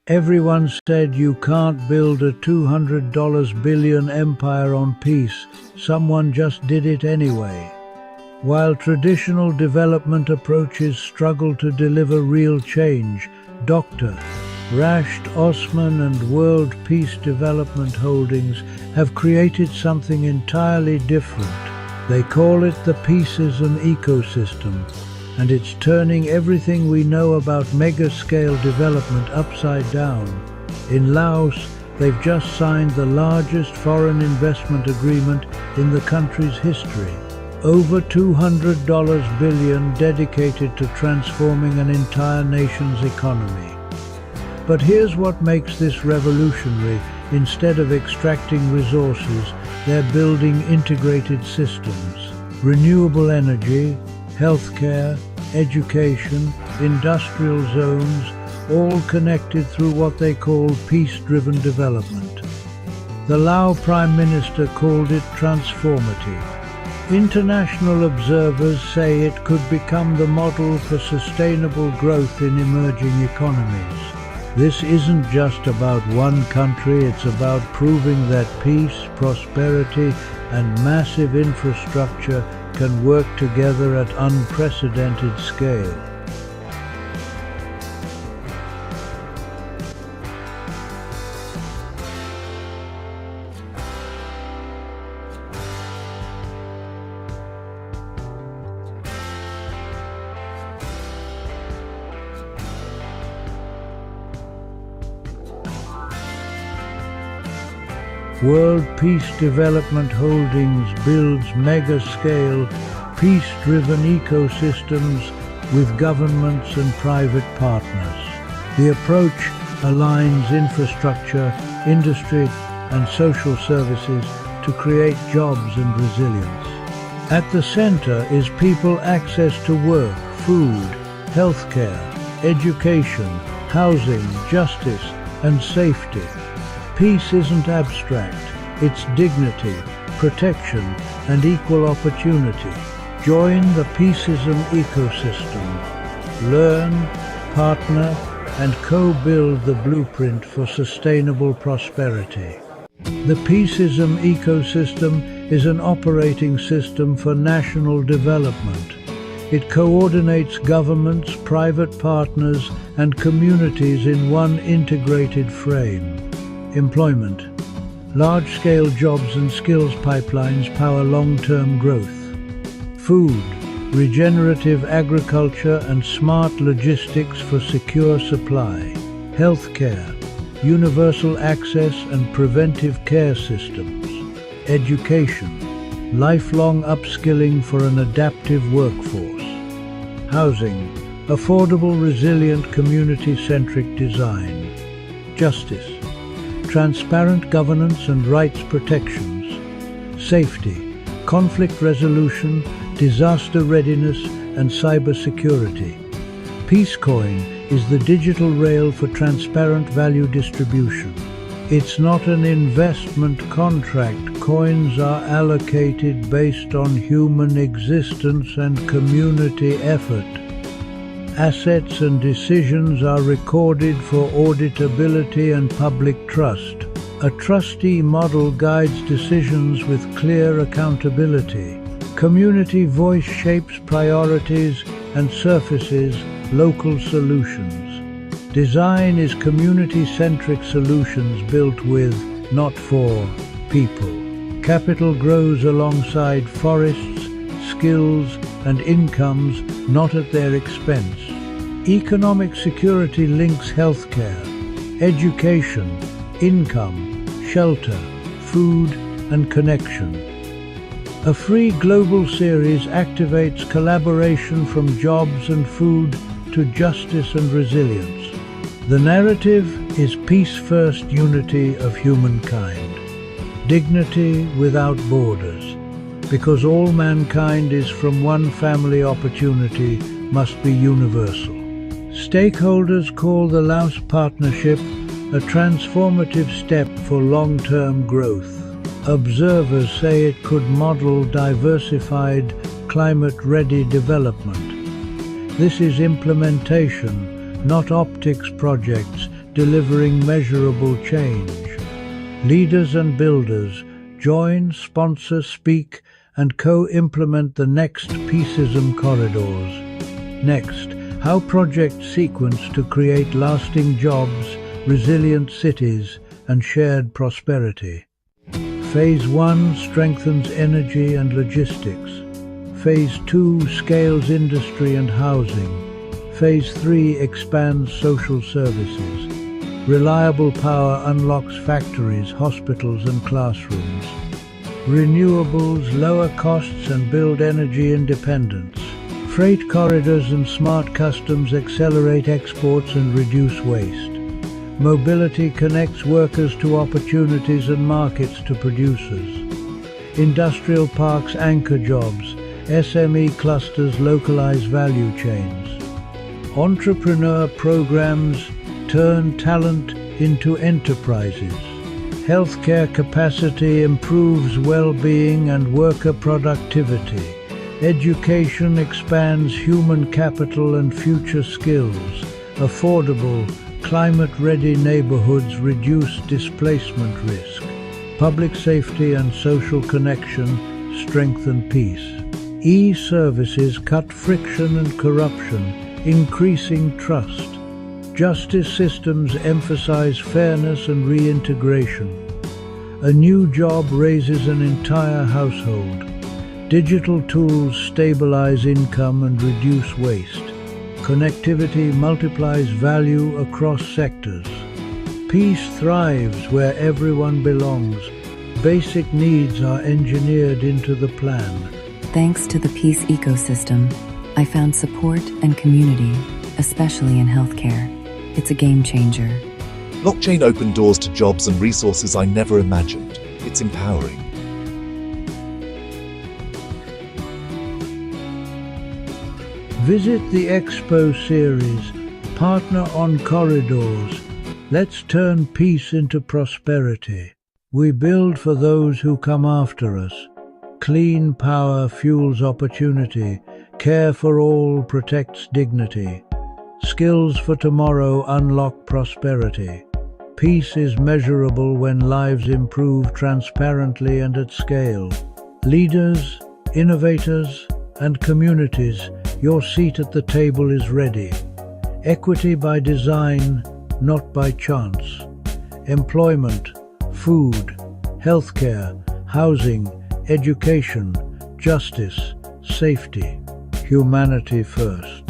Everyone said you can't build a $200 billion empire on peace. Someone just did it anyway. While traditional development approaches struggle to deliver real change, Dr. Rashed Osman and World Peace Development Holdings have created something entirely different. They call it the Peaceism ecosystem, and it's turning everything we know about mega-scale development upside down. In Laos, they've just signed the largest foreign investment agreement in the country's history. Over $200 billion dedicated to transforming an entire nation's economy. But here's what makes this revolutionary. Instead of extracting resources, they're building integrated systems. Renewable energy, healthcare, education, industrial zones, all connected through what they call peace-driven development. The Lao Prime Minister called it transformative. International observers say it could become the model for sustainable growth in emerging economies. This isn't just about one country, it's about proving that peace, prosperity, and massive infrastructure can work together at unprecedented scale. World Peace Development Holdings builds mega-scale, peace-driven ecosystems with governments and private partners. The approach aligns infrastructure, industry, and social services to create jobs and resilience. At the center is people access to work, food, healthcare, education, housing, justice, and safety. Peace isn't abstract, it's dignity, protection, and equal opportunity. Join the Peaceism ecosystem. Learn, partner, and co-build the blueprint for sustainable prosperity. The Peaceism ecosystem is an operating system for national development. It coordinates governments, private partners, and communities in one integrated frame. Employment. Large-scale jobs and skills pipelines power long-term growth. Food. Regenerative agriculture and smart logistics for secure supply. Healthcare. Universal access and preventive care systems. Education. Lifelong upskilling for an adaptive workforce. Housing. Affordable, resilient, community-centric design. Justice. Transparent governance and rights protections. Safety, conflict resolution, disaster readiness, and cybersecurity. Peacecoin is the digital rail for transparent value distribution. It's not an investment contract. Coins are allocated based on human existence and community effort. Assets and decisions are recorded for auditability and public trust. A trustee model guides decisions with clear accountability. Community voice shapes priorities and surfaces local solutions. Design is community-centric solutions built with, not for, people. Capital grows alongside forests, skills, and incomes, not at their expense. Economic security links healthcare, education, income, shelter, food, and connection. A free global series activates collaboration from jobs and food to justice and resilience. The narrative is peace-first unity of humankind, dignity without borders, because all mankind is from one family. Opportunity must be universal. Stakeholders call the Laos Partnership a transformative step for long-term growth. Observers say it could model diversified, climate-ready development. This is implementation, not optics projects, delivering measurable change. Leaders and builders join, sponsor, speak, and co-implement the next Peaceism corridors. Next, how projects sequence to create lasting jobs, resilient cities, and shared prosperity. Phase 1 strengthens energy and logistics. Phase 2 scales industry and housing. Phase 3 expands social services. Reliable power unlocks factories, hospitals, and classrooms. Renewables lower costs and build energy independence. Freight corridors and smart customs accelerate exports and reduce waste. Mobility connects workers to opportunities and markets to producers. Industrial parks anchor jobs. SME clusters localize value chains. Entrepreneur programs turn talent into enterprises. Healthcare capacity improves well-being and worker productivity. Education expands human capital and future skills. Affordable, climate-ready neighborhoods reduce displacement risk. Public safety and social connection strengthen peace. E-services cut friction and corruption, increasing trust. Justice systems emphasize fairness and reintegration. A new job raises an entire household. Digital tools stabilize income and reduce waste. Connectivity multiplies value across sectors. Peace thrives where everyone belongs. Basic needs are engineered into the plan. Thanks to the Peace ecosystem, I found support and community, especially in healthcare. It's a game changer. Blockchain opened doors to jobs and resources I never imagined. It's empowering. Visit the Expo series, Partner on Corridors. Let's turn peace into prosperity. We build for those who come after us. Clean power fuels opportunity. Care for all protects dignity. Skills for tomorrow unlock prosperity. Peace is measurable when lives improve transparently and at scale. Leaders, innovators, and communities, your seat at the table is ready. Equity by design, not by chance. Employment, food, healthcare, housing, education, justice, safety. Humanity first.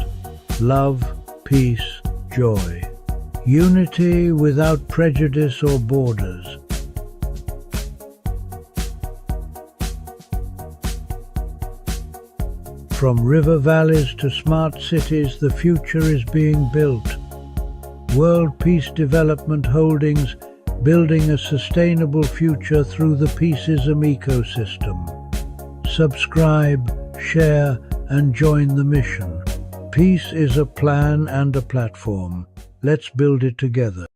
Love, peace, joy. Unity without prejudice or borders. From river valleys to smart cities, the future is being built. World Peace Development Holdings, building a sustainable future through the Peaceism ecosystem. Subscribe, share, and join the mission. Peace is a plan and a platform. Let's build it together.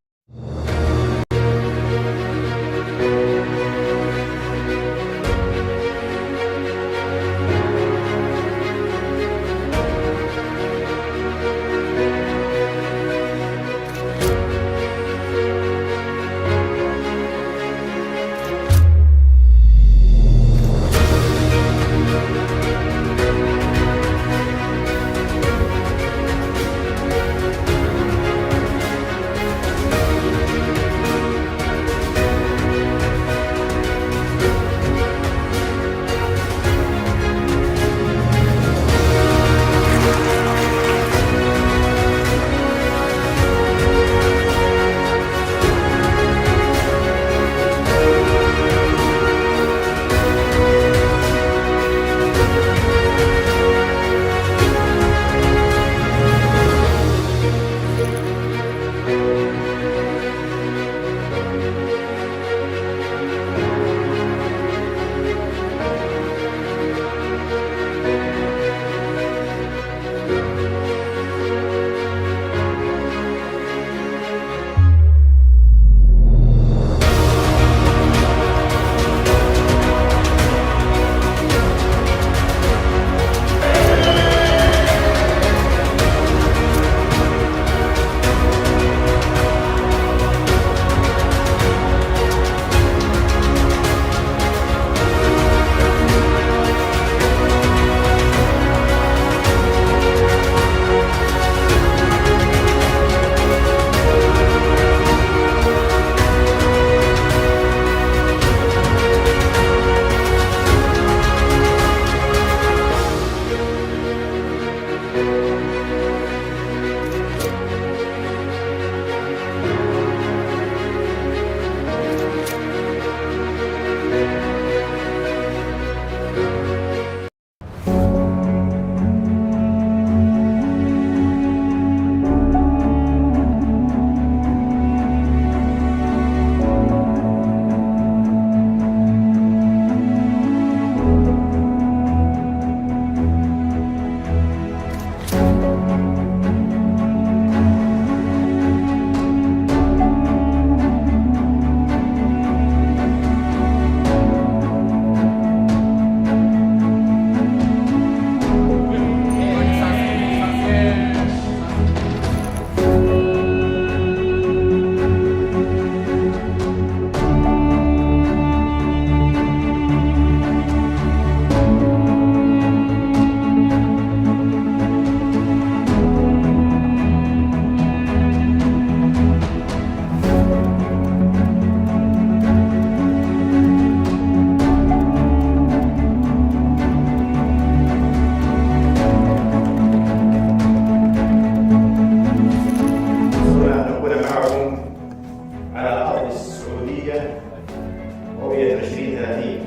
رؤية 2030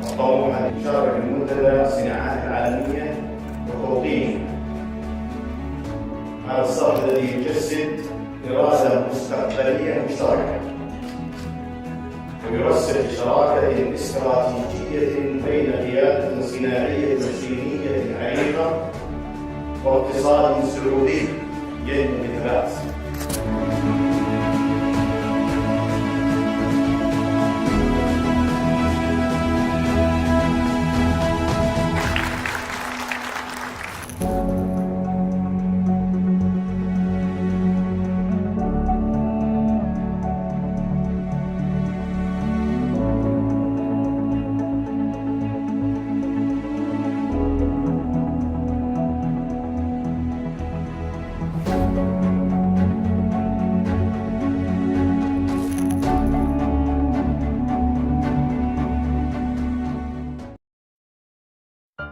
الطموح أن تشارك المنتدى الصناعات العالمية وتوطين هذا الصرح الذي يجسد إرادة مستقبلية مشتركة ويرسل شراكة استراتيجية بين قيادة صناعية صينية عريقة واقتصاد سعودي ينمو بثلاث.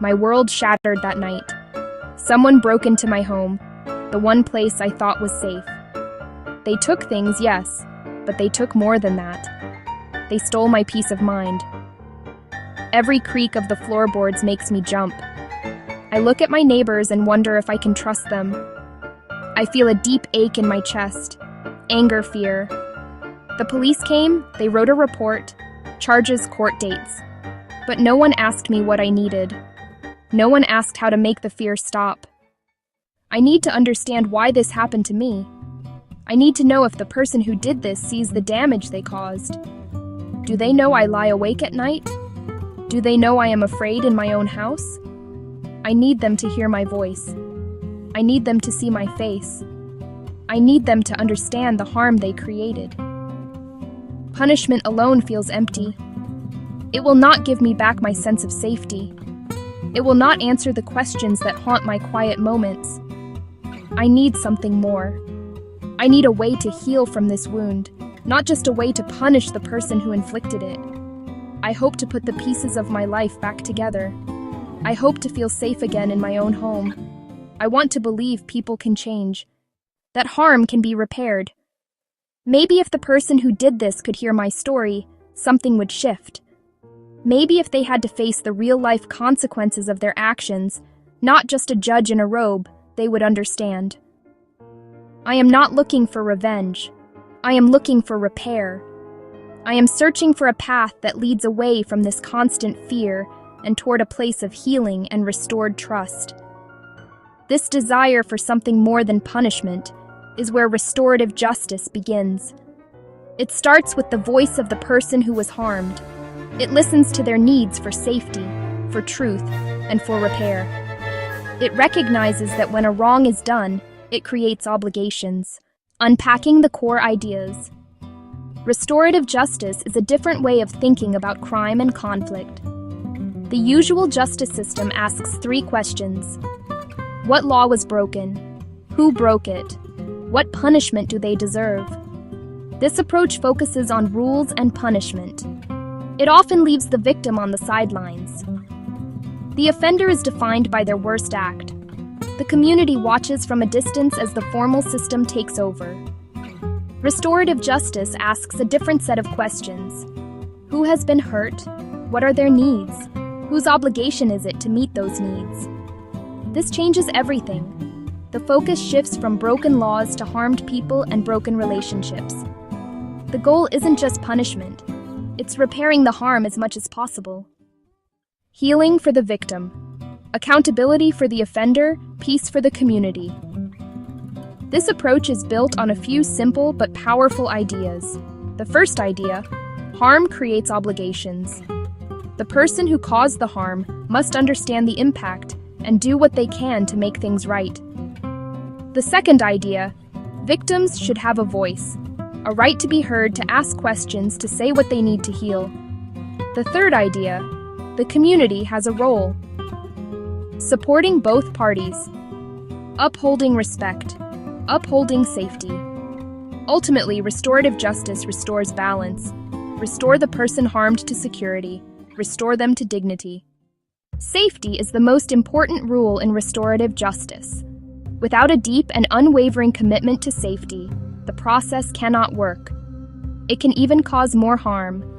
My world shattered that night. Someone broke into my home, the one place I thought was safe. They took things, yes, but they took more than that. They stole my peace of mind. Every creak of the floorboards makes me jump. I look at my neighbors and wonder if I can trust them. I feel a deep ache in my chest, anger, fear. The police came, they wrote a report, charges, court dates. But no one asked me what I needed. No one asked how to make the fear stop. I need to understand why this happened to me. I need to know if the person who did this sees the damage they caused. Do they know I lie awake at night? Do they know I am afraid in my own house? I need them to hear my voice. I need them to see my face. I need them to understand the harm they created. Punishment alone feels empty. It will not give me back my sense of safety. It will not answer the questions that haunt my quiet moments. I need something more. I need a way to heal from this wound, not just a way to punish the person who inflicted it. I hope to put the pieces of my life back together. I hope to feel safe again in my own home. I want to believe people can change, that harm can be repaired. Maybe if the person who did this could hear my story, something would shift. Maybe if they had to face the real-life consequences of their actions, not just a judge in a robe, they would understand. I am not looking for revenge. I am looking for repair. I am searching for a path that leads away from this constant fear and toward a place of healing and restored trust. This desire for something more than punishment is where restorative justice begins. It starts with the voice of the person who was harmed. It listens to their needs for safety, for truth, and for repair. It recognizes that when a wrong is done, it creates obligations, unpacking the core ideas. Restorative justice is a different way of thinking about crime and conflict. The usual justice system asks 3 questions. What law was broken? Who broke it? What punishment do they deserve? This approach focuses on rules and punishment. It often leaves the victim on the sidelines. The offender is defined by their worst act. The community watches from a distance as the formal system takes over. Restorative justice asks a different set of questions. Who has been hurt? What are their needs? Whose obligation is it to meet those needs? This changes everything. The focus shifts from broken laws to harmed people and broken relationships. The goal isn't just punishment. It's repairing the harm as much as possible. Healing for the victim. Accountability for the offender, peace for the community. This approach is built on a few simple but powerful ideas. The first idea, harm creates obligations. The person who caused the harm must understand the impact and do what they can to make things right. The second idea, victims should have a voice, a right to be heard, to ask questions, to say what they need to heal. The third idea, the community has a role. Supporting both parties. Upholding respect. Upholding safety. Ultimately, restorative justice restores balance. Restore the person harmed to security. Restore them to dignity. Safety is the most important rule in restorative justice. Without a deep and unwavering commitment to safety, the process cannot work. It can even cause more harm.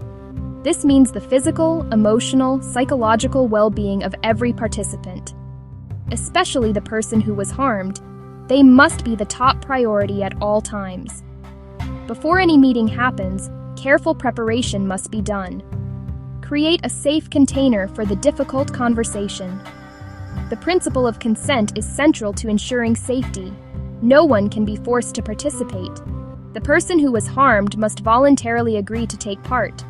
This means the physical, emotional, psychological well-being of every participant, especially the person who was harmed. They must be the top priority at all times. Before any meeting happens, careful preparation must be done. Create a safe container for the difficult conversation. The principle of consent is central to ensuring safety. No one can be forced to participate. The person who was harmed must voluntarily agree to take part.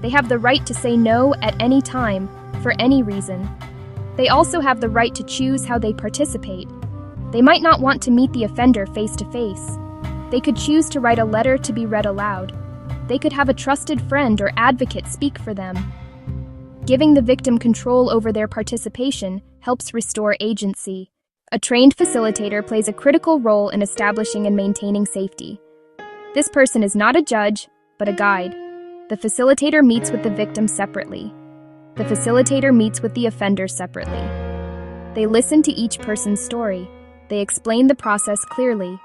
They have the right to say no at any time, for any reason. They also have the right to choose how they participate. They might not want to meet the offender face to face. They could choose to write a letter to be read aloud. They could have a trusted friend or advocate speak for them. Giving the victim control over their participation helps restore agency. A trained facilitator plays a critical role in establishing and maintaining safety. This person is not a judge, but a guide. The facilitator meets with the victim separately. The facilitator meets with the offender separately. They listen to each person's story. They explain the process clearly.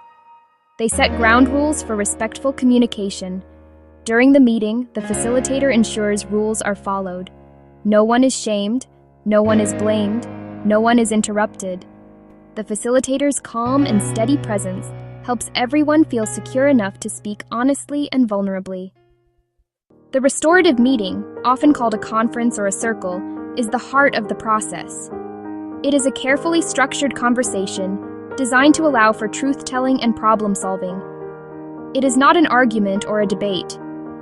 They set ground rules for respectful communication. During the meeting, the facilitator ensures rules are followed. No one is shamed, no one is blamed, no one is interrupted. The facilitator's calm and steady presence helps everyone feel secure enough to speak honestly and vulnerably. The restorative meeting, often called a conference or a circle, is the heart of the process. It is a carefully structured conversation designed to allow for truth-telling and problem-solving. It is not an argument or a debate.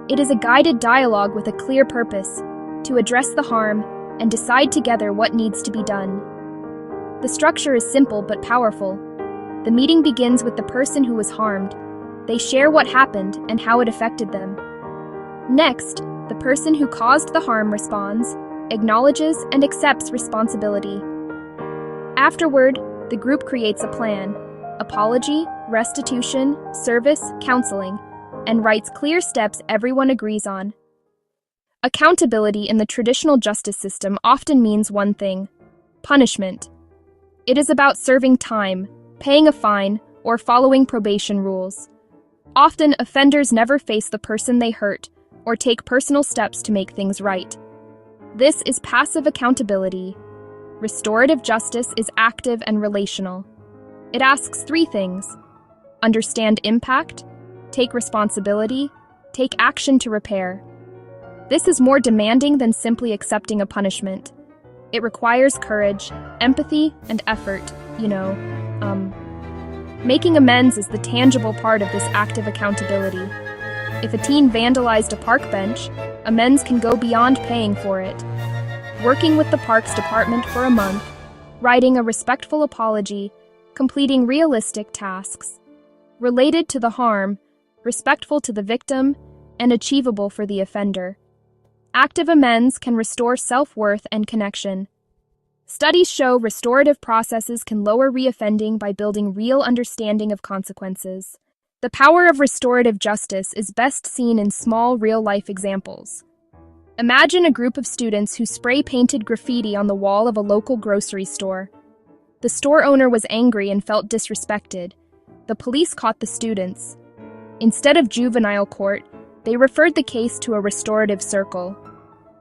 It is a guided dialogue with a clear purpose, to address the harm and decide together what needs to be done. The structure is simple but powerful. The meeting begins with the person who was harmed. They share what happened and how it affected them. Next, the person who caused the harm responds, acknowledges, and accepts responsibility. Afterward, the group creates a plan: apology, restitution, service, counseling, and writes clear steps everyone agrees on. Accountability in the traditional justice system often means one thing: punishment. It is about serving time, paying a fine, or following probation rules. Often, offenders never face the person they hurt or take personal steps to make things right. This is passive accountability. Restorative justice is active and relational. It asks three things: understand impact, take responsibility, take action to repair. This is more demanding than simply accepting a punishment. It requires courage, empathy, and effort, Making amends is the tangible part of this active accountability. If a teen vandalized a park bench, amends can go beyond paying for it. Working with the Parks Department for a month, writing a respectful apology, completing realistic tasks, related to the harm, respectful to the victim, and achievable for the offender. Active amends can restore self-worth and connection. Studies show restorative processes can lower reoffending by building real understanding of consequences. The power of restorative justice is best seen in small, real-life examples. Imagine a group of students who spray-painted graffiti on the wall of a local grocery store. The store owner was angry and felt disrespected. The police caught the students. Instead of juvenile court, they referred the case to a restorative circle.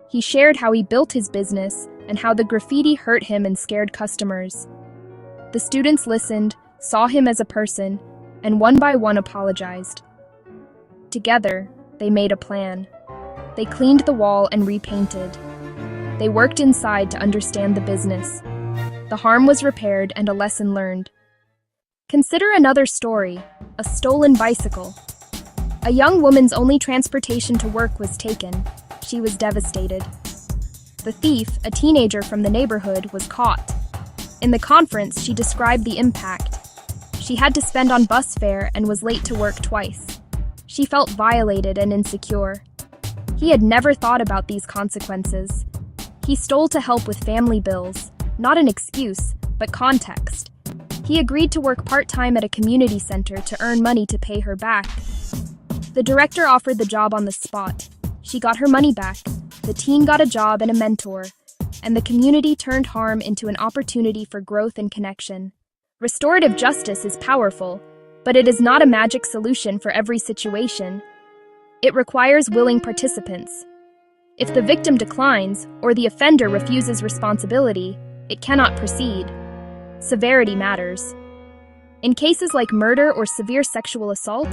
He shared how he built his business and how the graffiti hurt him and scared customers. The students listened, saw him as a person, and one by one apologized. Together, they made a plan. They cleaned the wall and repainted. They worked inside to understand the business. The harm was repaired and a lesson learned. Consider another story: a stolen bicycle. A young woman's only transportation to work was taken. She was devastated. The thief, a teenager from the neighborhood, was caught. In the conference, she described the impact. She had to spend on bus fare and was late to work twice. She felt violated and insecure. He had never thought about these consequences. He stole to help with family bills, not an excuse, but context. He agreed to work part-time at a community center to earn money to pay her back. The director offered the job on the spot. She got her money back, the teen got a job and a mentor, and the community turned harm into an opportunity for growth and connection. Restorative justice is powerful, but it is not a magic solution for every situation. It requires willing participants. If the victim declines or the offender refuses responsibility, it cannot proceed. Severity matters. In cases like murder or severe sexual assault,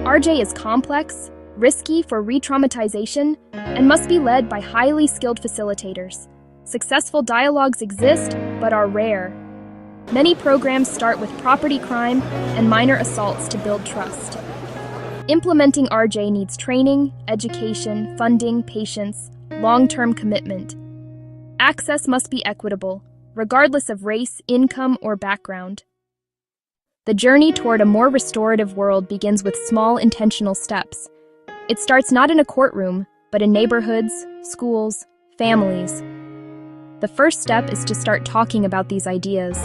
RJ is complex, risky for re-traumatization, and must be led by highly skilled facilitators. Successful dialogues exist, but are rare. Many programs start with property crime and minor assaults to build trust. Implementing RJ needs training, education, funding, patience, long-term commitment. Access must be equitable, regardless of race, income, or background. The journey toward a more restorative world begins with small, intentional steps. It starts not in a courtroom, but in neighborhoods, schools, families. The first step is to start talking about these ideas.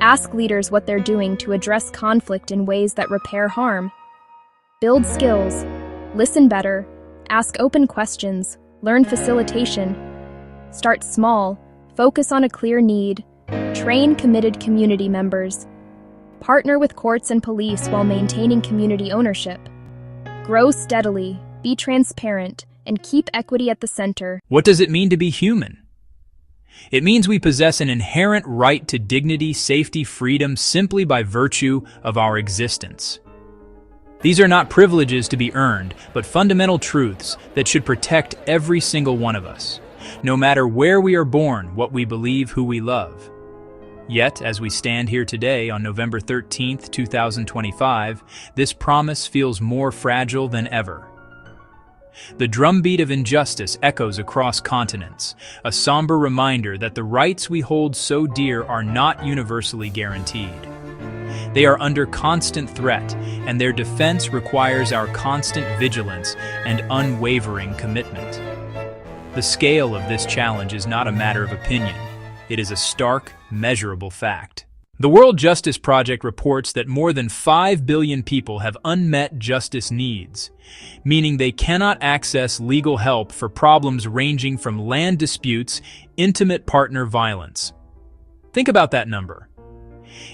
Ask leaders what they're doing to address conflict in ways that repair harm. Build skills, listen better, ask open questions, learn facilitation. Start small, focus on a clear need, train committed community members. Partner with courts and police while maintaining community ownership. Grow steadily, be transparent, and keep equity at the center. What does it mean to be human? It means we possess an inherent right to dignity, safety, freedom simply by virtue of our existence. These are not privileges to be earned, but fundamental truths that should protect every single one of us, no matter where we are born, what we believe, who we love. Yet, as we stand here today on November 13th, 2025, this promise feels more fragile than ever. The drumbeat of injustice echoes across continents, a somber reminder that the rights we hold so dear are not universally guaranteed. They are under constant threat, and their defense requires our constant vigilance and unwavering commitment. The scale of this challenge is not a matter of opinion. It is a stark, measurable fact. The World Justice Project reports that more than 5 billion people have unmet justice needs, meaning they cannot access legal help for problems ranging from land disputes, intimate partner violence. Think about that number.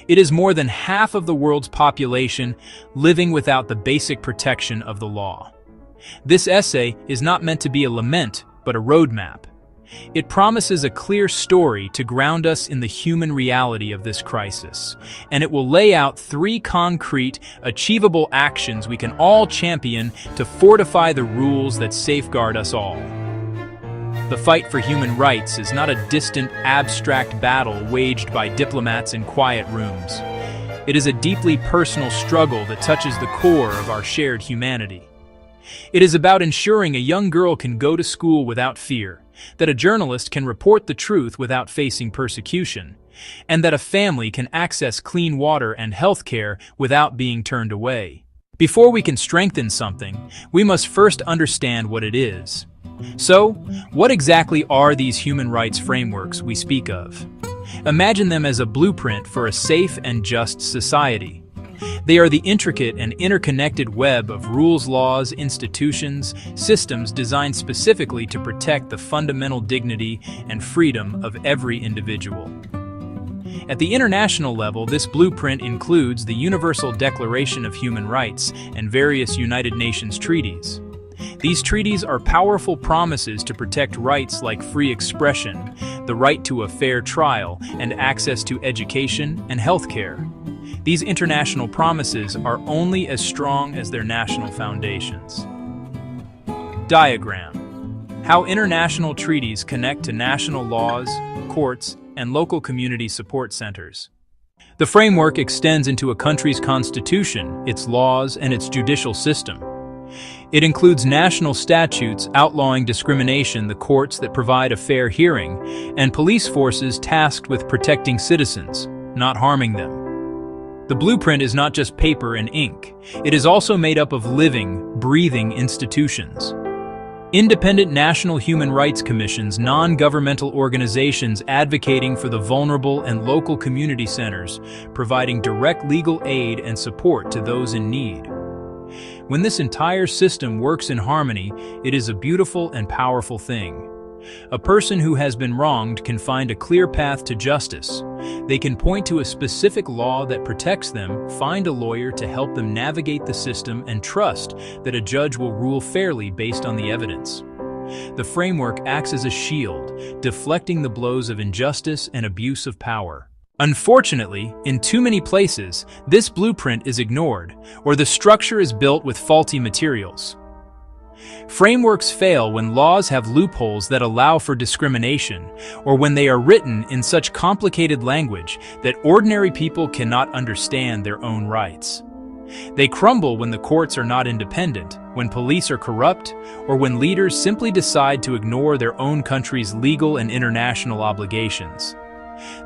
It is more than half of the world's population living without the basic protection of the law. This essay is not meant to be a lament, but a roadmap. It promises a clear story to ground us in the human reality of this crisis, and it will lay out 3 concrete, achievable actions we can all champion to fortify the rules that safeguard us all. The fight for human rights is not a distant, abstract battle waged by diplomats in quiet rooms. It is a deeply personal struggle that touches the core of our shared humanity. It is about ensuring a young girl can go to school without fear, that a journalist can report the truth without facing persecution, and that a family can access clean water and health care without being turned away. Before we can strengthen something, we must first understand what it is. So, what exactly are these human rights frameworks we speak of? Imagine them as a blueprint for a safe and just society. They are the intricate and interconnected web of rules, laws, institutions, systems designed specifically to protect the fundamental dignity and freedom of every individual. At the international level, this blueprint includes the Universal Declaration of Human Rights and various United Nations treaties. These treaties are powerful promises to protect rights like free expression, the right to a fair trial, and access to education and health care. These international promises are only as strong as their national foundations. Diagram: how international treaties connect to national laws, courts, and local community support centers. The framework extends into a country's constitution, its laws, and its judicial system. It includes national statutes outlawing discrimination, the courts that provide a fair hearing, and police forces tasked with protecting citizens, not harming them. The blueprint is not just paper and ink. It is also made up of living, breathing institutions. Independent national human rights commissions, non-governmental organizations advocating for the vulnerable, and local community centers, providing direct legal aid and support to those in need. When this entire system works in harmony, it is a beautiful and powerful thing. A person who has been wronged can find a clear path to justice. They can point to a specific law that protects them, find a lawyer to help them navigate the system, and trust that a judge will rule fairly based on the evidence. The framework acts as a shield, deflecting the blows of injustice and abuse of power. Unfortunately, in too many places, this blueprint is ignored, or the structure is built with faulty materials. Frameworks fail when laws have loopholes that allow for discrimination, or when they are written in such complicated language that ordinary people cannot understand their own rights. They crumble when the courts are not independent, when police are corrupt, or when leaders simply decide to ignore their own country's legal and international obligations.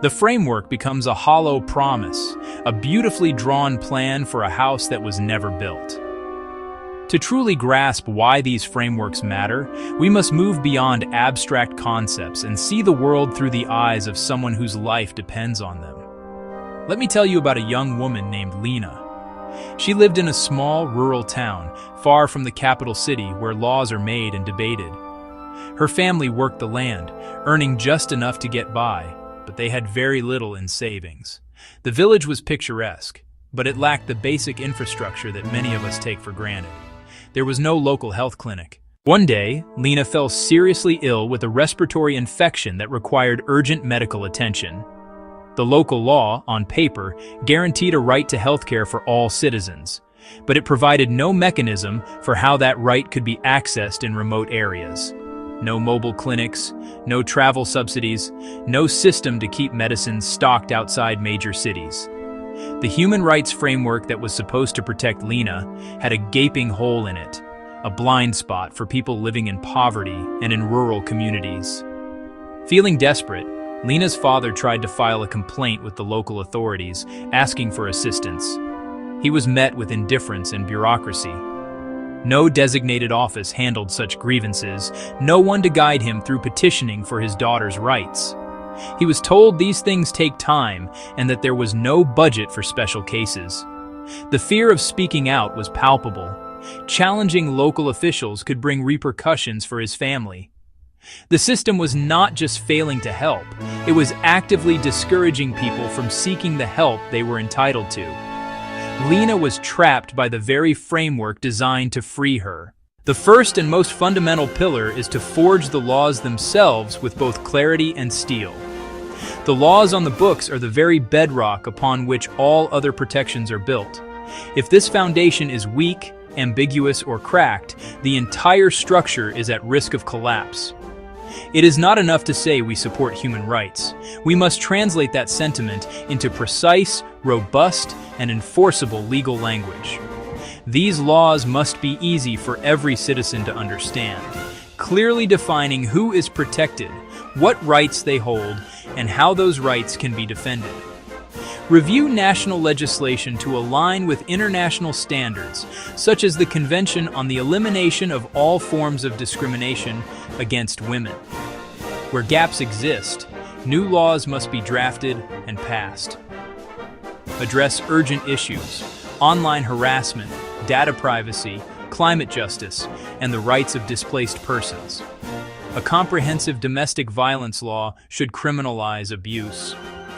The framework becomes a hollow promise, a beautifully drawn plan for a house that was never built. To truly grasp why these frameworks matter, we must move beyond abstract concepts and see the world through the eyes of someone whose life depends on them. Let me tell you about a young woman named Lena. She lived in a small, rural town, far from the capital city where laws are made and debated. Her family worked the land, earning just enough to get by, but they had very little in savings. The village was picturesque, but it lacked the basic infrastructure that many of us take for granted. There was no local health clinic. One day, Lena fell seriously ill with a respiratory infection that required urgent medical attention. The local law, on paper, guaranteed a right to health care for all citizens, but it provided no mechanism for how that right could be accessed in remote areas. No mobile clinics, no travel subsidies, no system to keep medicines stocked outside major cities. The human rights framework that was supposed to protect Lena had a gaping hole in it, a blind spot for people living in poverty and in rural communities. Feeling desperate, Lena's father tried to file a complaint with the local authorities, asking for assistance. He was met with indifference and bureaucracy. No designated office handled such grievances, no one to guide him through petitioning for his daughter's rights. He was told these things take time and that there was no budget for special cases. The fear of speaking out was palpable. Challenging local officials could bring repercussions for his family. The system was not just failing to help, it was actively discouraging people from seeking the help they were entitled to. Lena was trapped by the very framework designed to free her. The first and most fundamental pillar is to forge the laws themselves with both clarity and steel. The laws on the books are the very bedrock upon which all other protections are built. If this foundation is weak, ambiguous, or cracked, the entire structure is at risk of collapse. It is not enough to say we support human rights. We must translate that sentiment into precise, robust, and enforceable legal language. These laws must be easy for every citizen to understand, clearly defining who is protected, what rights they hold, and how those rights can be defended. Review national legislation to align with international standards, such as the Convention on the Elimination of All Forms of Discrimination Against Women. Where gaps exist, new laws must be drafted and passed. Address urgent issues: online harassment, data privacy, climate justice, and the rights of displaced persons. A comprehensive domestic violence law should criminalize abuse,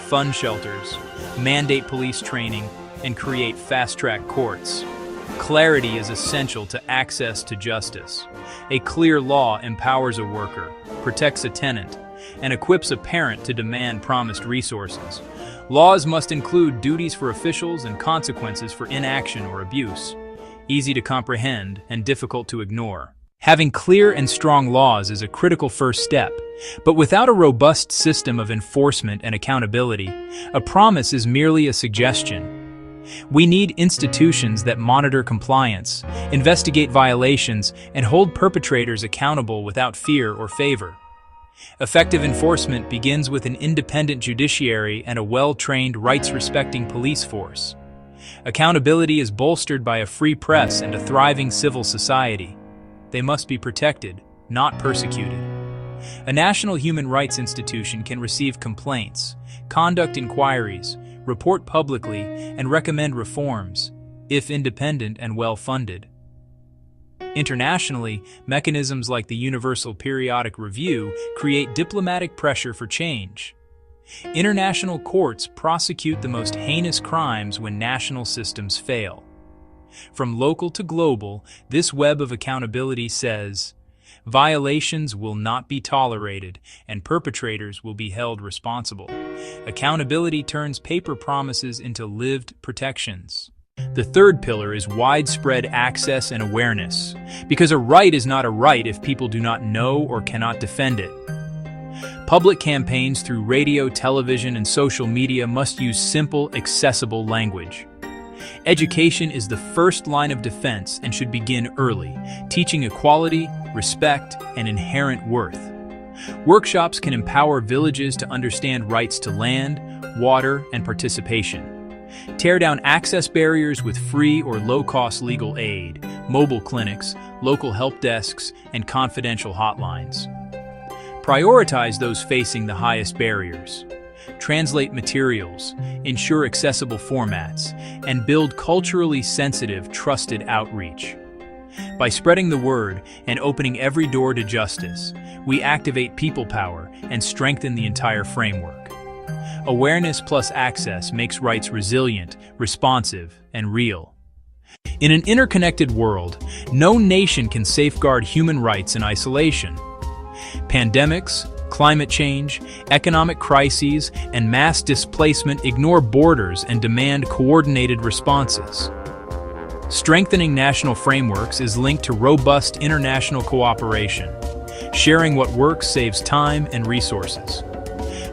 fund shelters, mandate police training, and create fast-track courts. Clarity is essential to access to justice. A clear law empowers a worker, protects a tenant, and equips a parent to demand promised resources. Laws must include duties for officials and consequences for inaction or abuse. Easy to comprehend and difficult to ignore. Having clear and strong laws is a critical first step, but without a robust system of enforcement and accountability, a promise is merely a suggestion. We need institutions that monitor compliance, investigate violations, and hold perpetrators accountable without fear or favor. Effective enforcement begins with an independent judiciary and a well-trained, rights-respecting police force. Accountability is bolstered by a free press and a thriving civil society. They must be protected, not persecuted. A national human rights institution can receive complaints, conduct inquiries, report publicly, and recommend reforms, if independent and well-funded. Internationally, mechanisms like the Universal Periodic Review create diplomatic pressure for change. International courts prosecute the most heinous crimes when national systems fail. From local to global, this web of accountability says, Violations will not be tolerated, and perpetrators will be held responsible. Accountability turns paper promises into lived protections. The third pillar is widespread access and awareness, because a right is not a right if people do not know or cannot defend it. Public campaigns through radio, television, and social media must use simple, accessible language. Education is the first line of defense and should begin early, teaching equality, respect, and inherent worth. Workshops can empower villages to understand rights to land, water, and participation. Tear down access barriers with free or low-cost legal aid, mobile clinics, local help desks, and confidential hotlines. Prioritize those facing the highest barriers. Translate materials, ensure accessible formats, and build culturally sensitive, trusted outreach. By spreading the word and opening every door to justice, we activate people power and strengthen the entire framework. Awareness plus access makes rights resilient, responsive, and real. In an interconnected world, no nation can safeguard human rights in isolation. Pandemics, climate change, economic crises, and mass displacement ignore borders and demand coordinated responses. Strengthening national frameworks is linked to robust international cooperation. Sharing what works saves time and resources.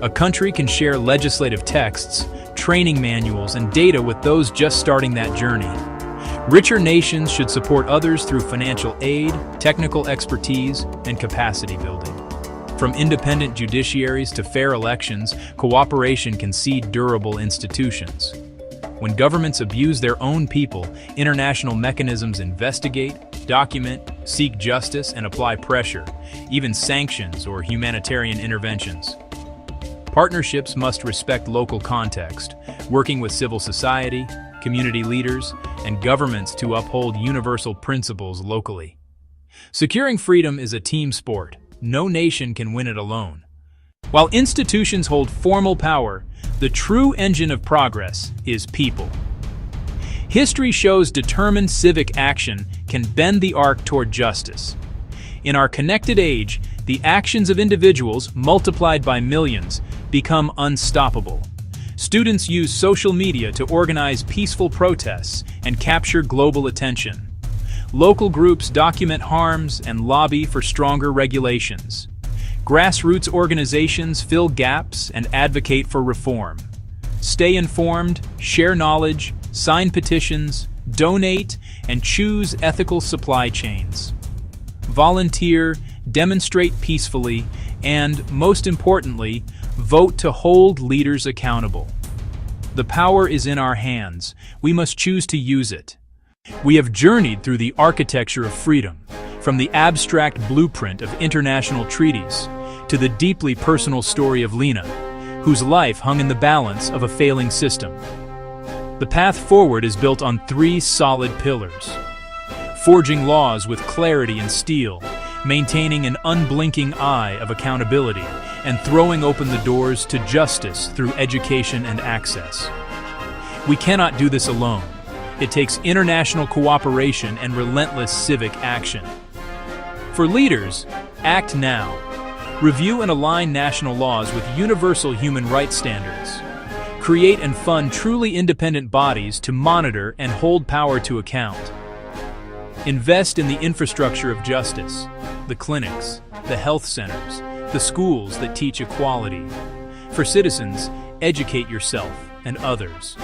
A country can share legislative texts, training manuals, and data with those just starting that journey. Richer nations should support others through financial aid, technical expertise, and capacity building. From independent judiciaries to fair elections, cooperation can seed durable institutions. When governments abuse their own people, international mechanisms investigate, document, seek justice, and apply pressure, even sanctions or humanitarian interventions. Partnerships must respect local context, working with civil society, community leaders, and governments to uphold universal principles locally. Securing freedom is a team sport. No nation can win it alone. While institutions hold formal power, the true engine of progress is people. History shows determined civic action can bend the arc toward justice. In our connected age, the actions of individuals, multiplied by millions, become unstoppable. Students use social media to organize peaceful protests and capture global attention. Local groups document harms and lobby for stronger regulations. Grassroots organizations fill gaps and advocate for reform. Stay informed, share knowledge, sign petitions, donate, and choose ethical supply chains. Volunteer, demonstrate peacefully, and, most importantly, vote to hold leaders accountable. The power is in our hands. We must choose to use it. We have journeyed through the architecture of freedom, from the abstract blueprint of international treaties to the deeply personal story of Lena, whose life hung in the balance of a failing system. The path forward is built on three solid pillars: forging laws with clarity and steel, maintaining an unblinking eye of accountability, and throwing open the doors to justice through education and access. We cannot do this alone. It takes international cooperation and relentless civic action. For leaders, act now. Review and align national laws with universal human rights standards. Create and fund truly independent bodies to monitor and hold power to account. Invest in the infrastructure of justice, the clinics, the health centers, the schools that teach equality. For citizens, educate yourself and others.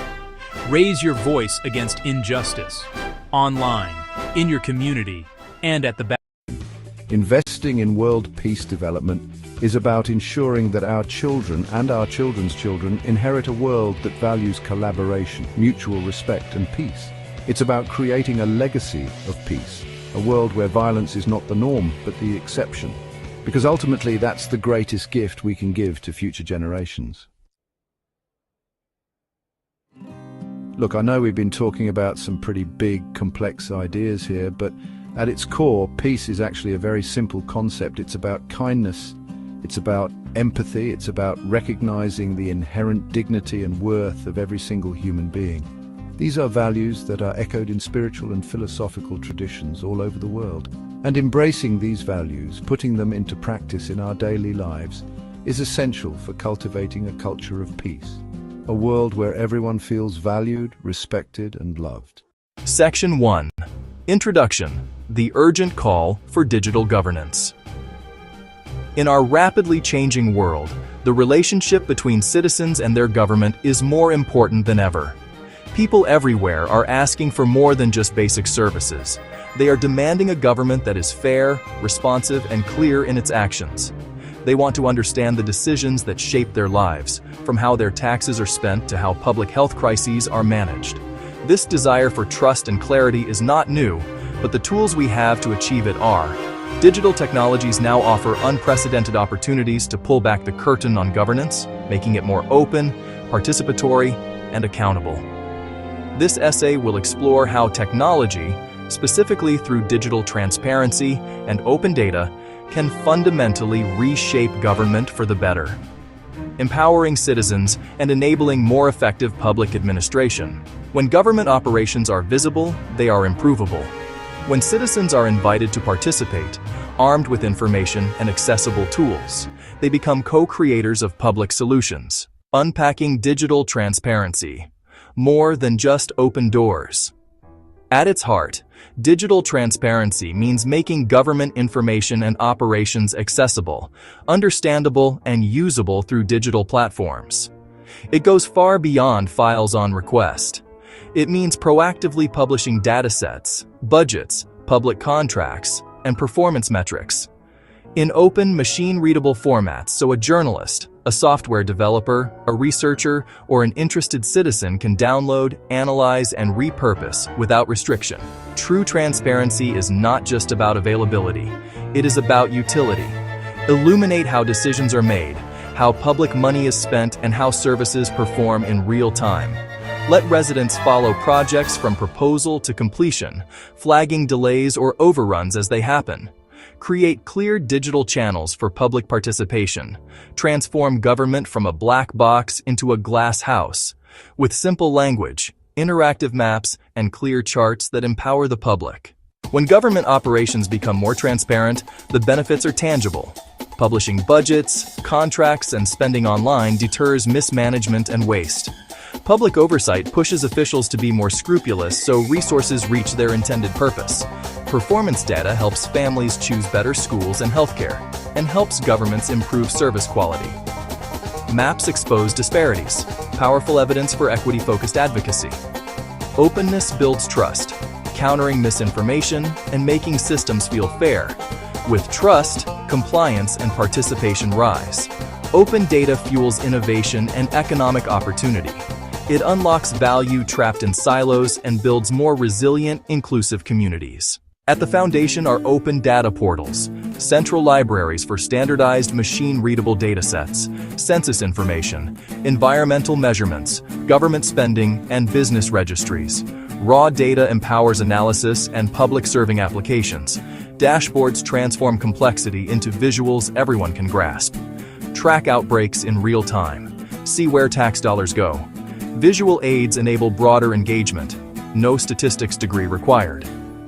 Raise your voice against injustice, online, in your community, and at the back. Investing in world peace development is about ensuring that our children and our children's children inherit a world that values collaboration, mutual respect, and peace. It's about creating a legacy of peace, a world where violence is not the norm, but the exception. Because ultimately, that's the greatest gift we can give to future generations. Look, I know we've been talking about some pretty big, complex ideas here, but at its core, peace is actually a very simple concept. It's about kindness, it's about empathy, it's about recognizing the inherent dignity and worth of every single human being. These are values that are echoed in spiritual and philosophical traditions all over the world. And embracing these values, putting them into practice in our daily lives, is essential for cultivating a culture of peace, a world where everyone feels valued, respected, and loved. Section 1. Introduction: The urgent call for digital governance. In our rapidly changing world, the relationship between citizens and their government is more important than ever. People everywhere are asking for more than just basic services. They are demanding a government that is fair, responsive, and clear in its actions. They want to understand the decisions that shape their lives, from how their taxes are spent to how public health crises are managed. This desire for trust and clarity is not new, but the tools we have to achieve it are. Digital technologies now offer unprecedented opportunities to pull back the curtain on governance, making it more open, participatory, and accountable. This essay will explore how technology, specifically through digital transparency and open data, can fundamentally reshape government for the better, empowering citizens and enabling more effective public administration. When government operations are visible, they are improvable. When citizens are invited to participate, armed with information and accessible tools, they become co-creators of public solutions. Unpacking digital transparency. More than just open doors. At its heart, digital transparency means making government information and operations accessible, understandable, and usable through digital platforms. It goes far beyond files on request. It means proactively publishing datasets, budgets, public contracts, and performance metrics in open, machine-readable formats so a journalist, a software developer, a researcher, or an interested citizen can download, analyze, and repurpose without restriction. True transparency is not just about availability, it is about utility. Illuminate how decisions are made, how public money is spent, and how services perform in real time. Let residents follow projects from proposal to completion, flagging delays or overruns as they happen. Create clear digital channels for public participation. Transform government from a black box into a glass house, with simple language, interactive maps, and clear charts that empower the public. When government operations become more transparent, the benefits are tangible. Publishing budgets, contracts, and spending online deters mismanagement and waste. Public oversight pushes officials to be more scrupulous so resources reach their intended purpose. Performance data helps families choose better schools and healthcare, and helps governments improve service quality. Maps expose disparities, powerful evidence for equity-focused advocacy. Openness builds trust, countering misinformation and making systems feel fair. With trust, compliance and participation rise. Open data fuels innovation and economic opportunity. It unlocks value trapped in silos and builds more resilient, inclusive communities. At the foundation are open data portals, central libraries for standardized machine-readable datasets, census information, environmental measurements, government spending, and business registries. Raw data empowers analysis and public-serving applications. Dashboards transform complexity into visuals everyone can grasp. Track outbreaks in real time. See where tax dollars go. Visual aids enable broader engagement. No statistics degree required.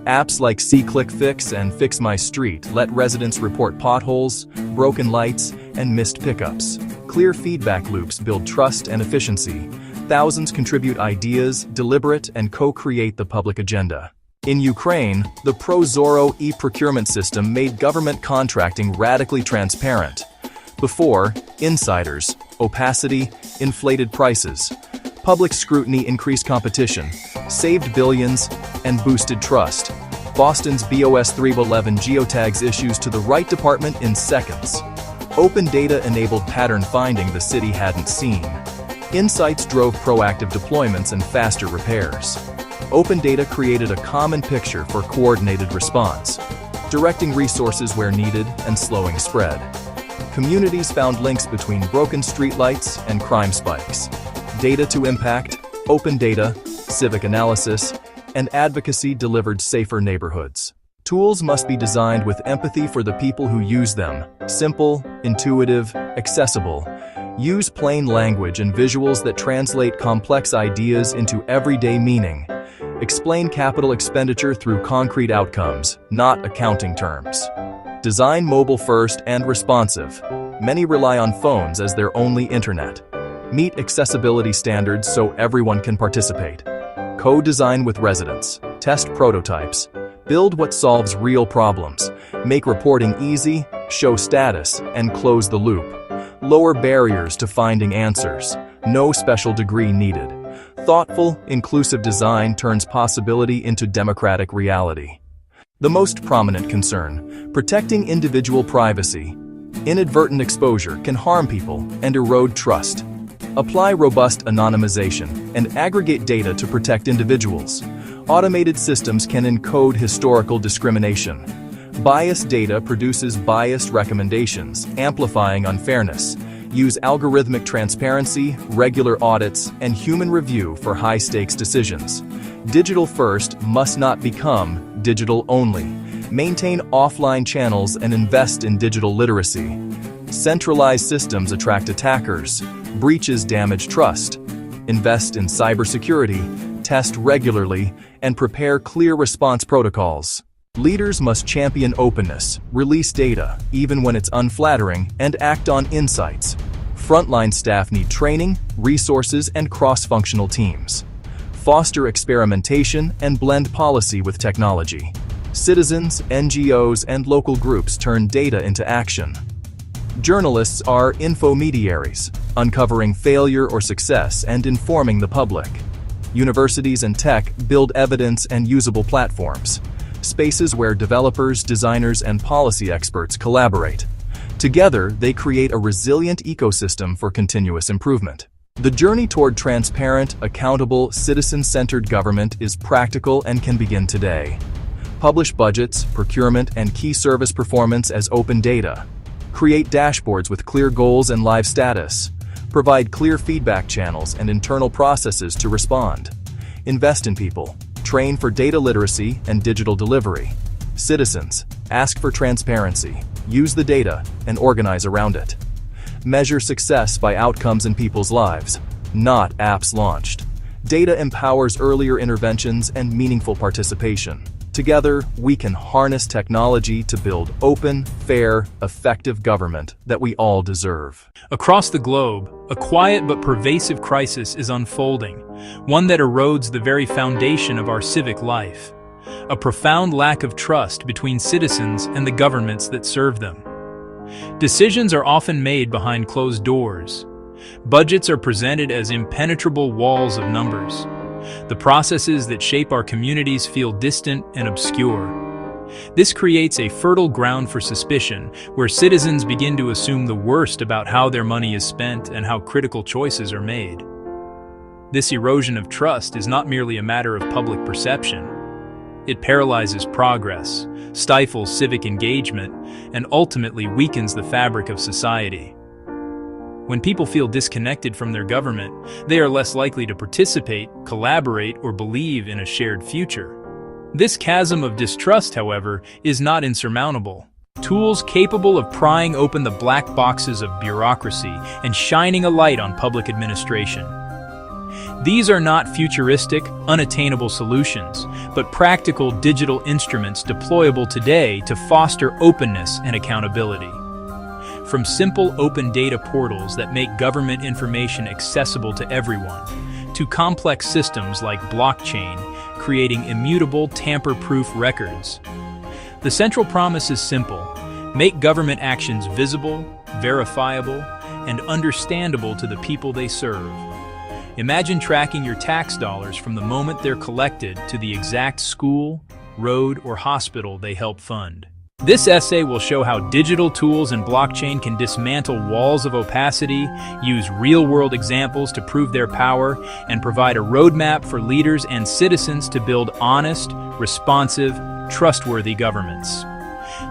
Apps like SeeClickFix and Fix My Street let residents report potholes, broken lights, and missed pickups. Clear feedback loops build trust and efficiency. Thousands contribute ideas, deliberate, and co-create the public agenda. In Ukraine, the ProZorro e-procurement system made government contracting radically transparent. Before, insiders, opacity, inflated prices. Public scrutiny increased competition, saved billions, and boosted trust. Boston's BOS 311 geotags issues to the right department in seconds. Open data enabled pattern finding the city hadn't seen. Insights drove proactive deployments and faster repairs. Open data created a common picture for coordinated response, directing resources where needed and slowing spread. Communities found links between broken streetlights and crime spikes. Data to impact, open data, civic analysis, and advocacy delivered safer neighborhoods. Tools must be designed with empathy for the people who use them. Simple, intuitive, accessible. Use plain language and visuals that translate complex ideas into everyday meaning. Explain capital expenditure through concrete outcomes, not accounting terms. Design mobile first and responsive. Many rely on phones as their only internet. Meet accessibility standards so everyone can participate. Co-design with residents. Test prototypes. Build what solves real problems. Make reporting easy, show status, and close the loop. Lower barriers to finding answers. No special degree needed. Thoughtful, inclusive design turns possibility into democratic reality. The most prominent concern: protecting individual privacy. Inadvertent exposure can harm people and erode trust. Apply robust anonymization and aggregate data to protect individuals. Automated systems can encode historical discrimination. Biased data produces biased recommendations, amplifying unfairness. Use algorithmic transparency, regular audits, and human review for high-stakes decisions. Digital first must not become digital only. Maintain offline channels and invest in digital literacy. Centralized systems attract attackers. Breaches damage trust. Invest in cybersecurity, test regularly, and prepare clear response protocols. Leaders must champion openness, release data, even when it's unflattering, and act on insights. Frontline staff need training, resources, and cross-functional teams. Foster experimentation and blend policy with technology. Citizens, NGOs, and local groups turn data into action. Journalists are infomediaries, uncovering failure or success and informing the public. Universities and tech build evidence and usable platforms. Spaces where developers, designers, and policy experts collaborate. Together, they create a resilient ecosystem for continuous improvement. The journey toward transparent, accountable, citizen-centered government is practical and can begin today. Publish budgets, procurement, and key service performance as open data. Create dashboards with clear goals and live status. Provide clear feedback channels and internal processes to respond. Invest in people. Train for data literacy and digital delivery. Citizens, ask for transparency, use the data, and organize around it. Measure success by outcomes in people's lives, not apps launched. Data empowers earlier interventions and meaningful participation. Together, we can harness technology to build open, fair, effective government that we all deserve. Across the globe, a quiet but pervasive crisis is unfolding, one that erodes the very foundation of our civic life. A profound lack of trust between citizens and the governments that serve them. Decisions are often made behind closed doors. Budgets are presented as impenetrable walls of numbers. The processes that shape our communities feel distant and obscure. This creates a fertile ground for suspicion, where citizens begin to assume the worst about how their money is spent and how critical choices are made. This erosion of trust is not merely a matter of public perception. It paralyzes progress, stifles civic engagement, and ultimately weakens the fabric of society. When people feel disconnected from their government, they are less likely to participate, collaborate, or believe in a shared future. This chasm of distrust, however, is not insurmountable. Tools capable of prying open the black boxes of bureaucracy and shining a light on public administration. These are not futuristic, unattainable solutions, but practical digital instruments deployable today to foster openness and accountability. From simple open data portals that make government information accessible to everyone, to complex systems like blockchain, creating immutable, tamper-proof records. The central promise is simple: make government actions visible, verifiable, and understandable to the people they serve. Imagine tracking your tax dollars from the moment they're collected to the exact school, road, or hospital they help fund. This essay will show how digital tools and blockchain can dismantle walls of opacity, use real-world examples to prove their power, and provide a roadmap for leaders and citizens to build honest, responsive, trustworthy governments.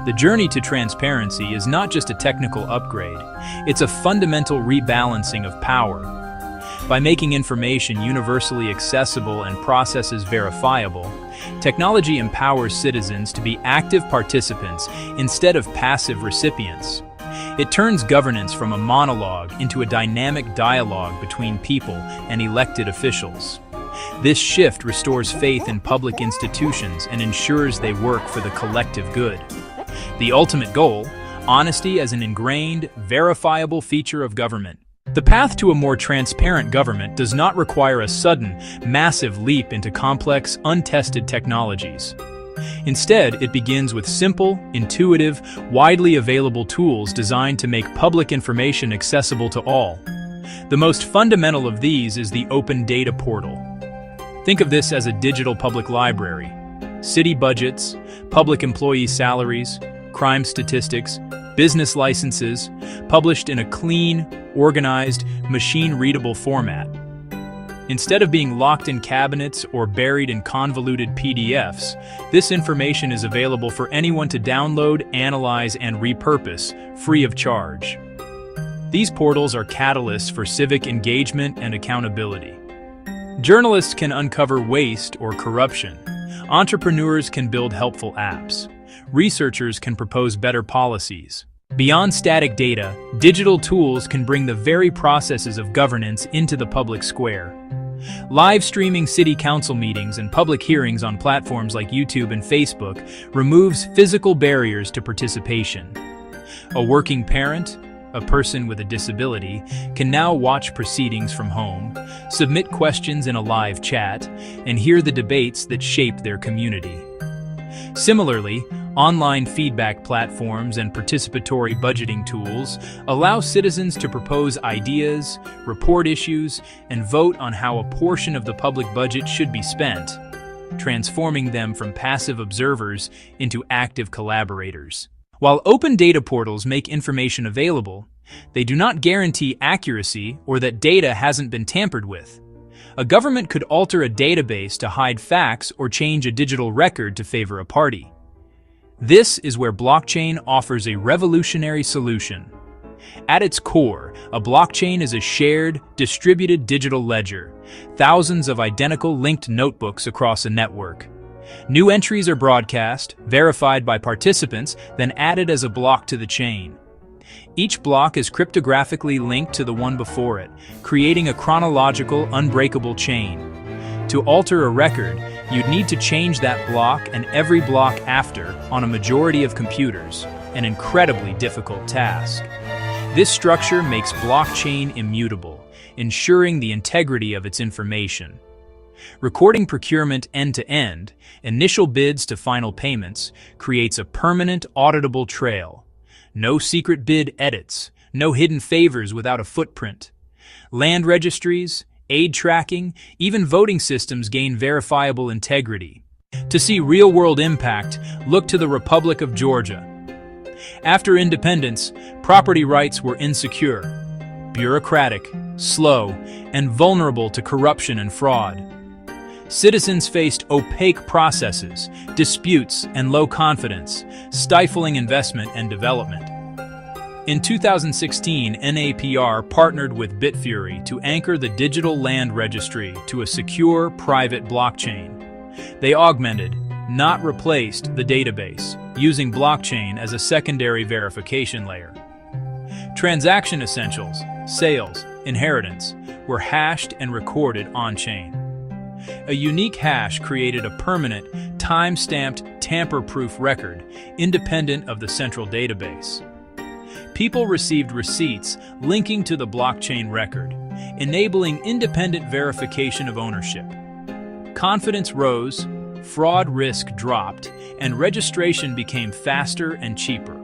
The journey to transparency is not just a technical upgrade, it's a fundamental rebalancing of power. By making information universally accessible and processes verifiable, technology empowers citizens to be active participants instead of passive recipients. It turns governance from a monologue into a dynamic dialogue between people and elected officials. This shift restores faith in public institutions and ensures they work for the collective good. The ultimate goal: honesty as an ingrained, verifiable feature of government. The path to a more transparent government does not require a sudden, massive leap into complex, untested technologies. Instead, it begins with simple, intuitive, widely available tools designed to make public information accessible to all. The most fundamental of these is the Open Data Portal. Think of this as a digital public library. City budgets, public employee salaries, crime statistics, business licenses, published in a clean, organized, machine-readable format. Instead of being locked in cabinets or buried in convoluted PDFs, this information is available for anyone to download, analyze, and repurpose, free of charge. These portals are catalysts for civic engagement and accountability. Journalists can uncover waste or corruption. Entrepreneurs can build helpful apps. Researchers can propose better policies. Beyond static data, digital tools can bring the very processes of governance into the public square. Live streaming city council meetings and public hearings on platforms like YouTube and Facebook removes physical barriers to participation. A working parent, a person with a disability, can now watch proceedings from home, submit questions in a live chat, and hear the debates that shape their community. Similarly, online feedback platforms and participatory budgeting tools allow citizens to propose ideas, report issues, and vote on how a portion of the public budget should be spent, transforming them from passive observers into active collaborators. While open data portals make information available, they do not guarantee accuracy or that data hasn't been tampered with. A government could alter a database to hide facts or change a digital record to favor a party. This is where blockchain offers a revolutionary solution. At its core, a blockchain is a shared, distributed digital ledger, thousands of identical linked notebooks across a network. New entries are broadcast, verified by participants, then added as a block to the chain. Each block is cryptographically linked to the one before it, creating a chronological, unbreakable chain. To alter a record, you'd need to change that block and every block after on a majority of computers, an incredibly difficult task. This structure makes blockchain immutable, ensuring the integrity of its information. Recording procurement end-to-end, initial bids to final payments, creates a permanent, auditable trail. No secret bid edits, no hidden favors without a footprint. Land registries, aid tracking, even voting systems gain verifiable integrity. To see real-world impact, look to the Republic of Georgia. After independence, property rights were insecure, bureaucratic, slow, and vulnerable to corruption and fraud. Citizens faced opaque processes, disputes, and low confidence, stifling investment and development. In 2016, NAPR partnered with Bitfury to anchor the digital land registry to a secure, private blockchain. They augmented, not replaced, the database, using blockchain as a secondary verification layer. Transaction essentials, sales, inheritance, were hashed and recorded on-chain. A unique hash created a permanent, time-stamped, tamper-proof record, independent of the central database. People received receipts linking to the blockchain record, enabling independent verification of ownership. Confidence rose, fraud risk dropped, and registration became faster and cheaper.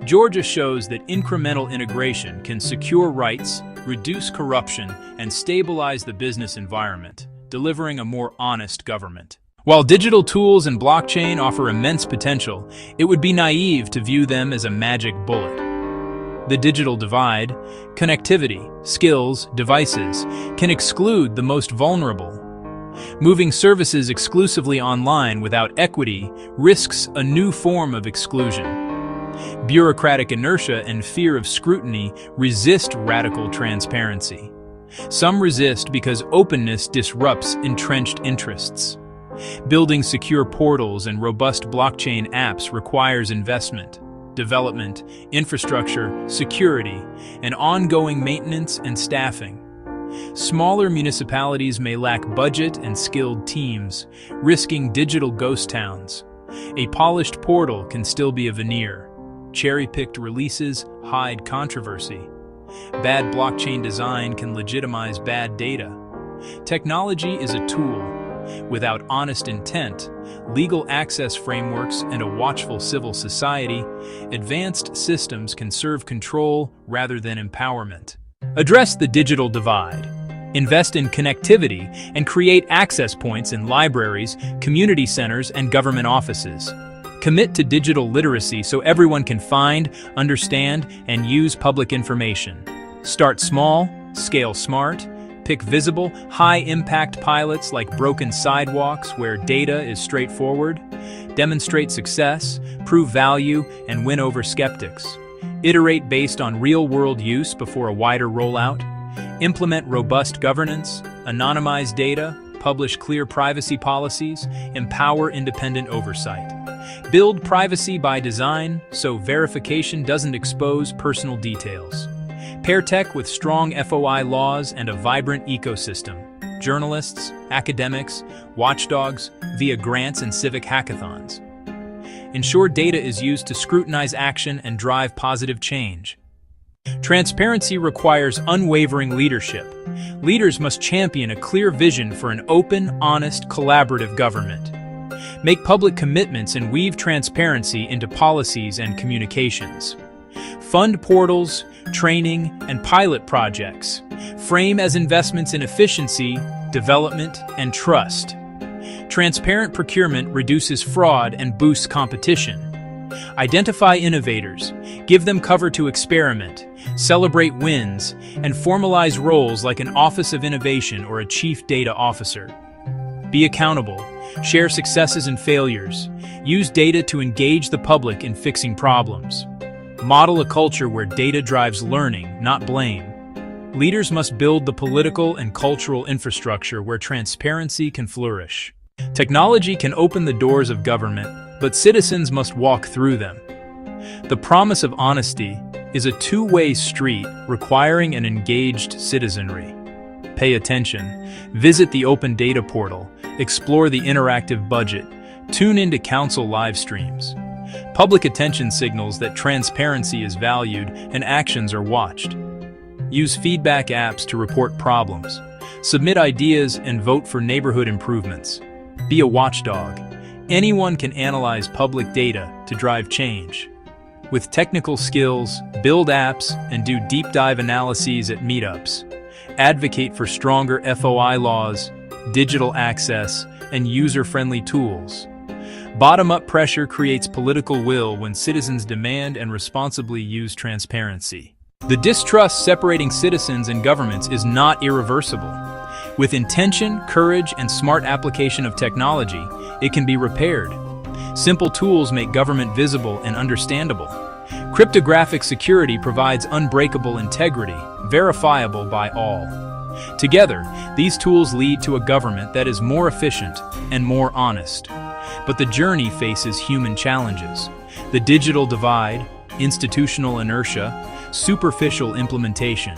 Georgia shows that incremental integration can secure rights, reduce corruption, and stabilize the business environment, delivering a more honest government. While digital tools and blockchain offer immense potential, it would be naive to view them as a magic bullet. The digital divide, connectivity, skills, devices, can exclude the most vulnerable. Moving services exclusively online without equity risks a new form of exclusion. Bureaucratic inertia and fear of scrutiny resist radical transparency. Some resist because openness disrupts entrenched interests. Building secure portals and robust blockchain apps requires investment, development, infrastructure, security, and ongoing maintenance and staffing. Smaller municipalities may lack budget and skilled teams, risking digital ghost towns. A polished portal can still be a veneer. Cherry-picked releases hide controversy. Bad blockchain design can legitimize bad data. Technology is a tool. Without honest intent, legal access frameworks, and a watchful civil society, advanced systems can serve control rather than empowerment. Address the digital divide. Invest in connectivity and create access points in libraries, community centers, and government offices. Commit to digital literacy so everyone can find, understand, and use public information. Start small, scale smart, pick visible, high-impact pilots like broken sidewalks where data is straightforward. Demonstrate success, prove value, and win over skeptics. Iterate based on real-world use before a wider rollout. Implement robust governance, anonymize data, publish clear privacy policies, empower independent oversight. Build privacy by design so verification doesn't expose personal details. Pair tech with strong FOI laws and a vibrant ecosystem. Journalists, academics, watchdogs, via grants and civic hackathons. Ensure data is used to scrutinize action and drive positive change. Transparency requires unwavering leadership. Leaders must champion a clear vision for an open, honest, collaborative government. Make public commitments and weave transparency into policies and communications. Fund portals, training, and pilot projects. Frame as investments in efficiency, development, and trust. Transparent procurement reduces fraud and boosts competition. Identify innovators, give them cover to experiment, celebrate wins, and formalize roles like an Office of Innovation or a Chief Data Officer. Be accountable, share successes and failures, use data to engage the public in fixing problems. Model a culture where data drives learning, not blame. Leaders must build the political and cultural infrastructure where transparency can flourish. Technology can open the doors of government, but citizens must walk through them. The promise of honesty is a two-way street requiring an engaged citizenry. Pay attention, visit the Open Data Portal, explore the interactive budget, tune into council live streams. Public attention signals that transparency is valued and actions are watched. Use feedback apps to report problems. Submit ideas and vote for neighborhood improvements. Be a watchdog. Anyone can analyze public data to drive change. With technical skills, build apps and do deep dive analyses at meetups. Advocate for stronger FOI laws, digital access, and user-friendly tools. Bottom-up pressure creates political will when citizens demand and responsibly use transparency. The distrust separating citizens and governments is not irreversible. With intention, courage, and smart application of technology, it can be repaired. Simple tools make government visible and understandable. Cryptographic security provides unbreakable integrity, verifiable by all. Together, these tools lead to a government that is more efficient and more honest. But the journey faces human challenges. The digital divide, institutional inertia, superficial implementation.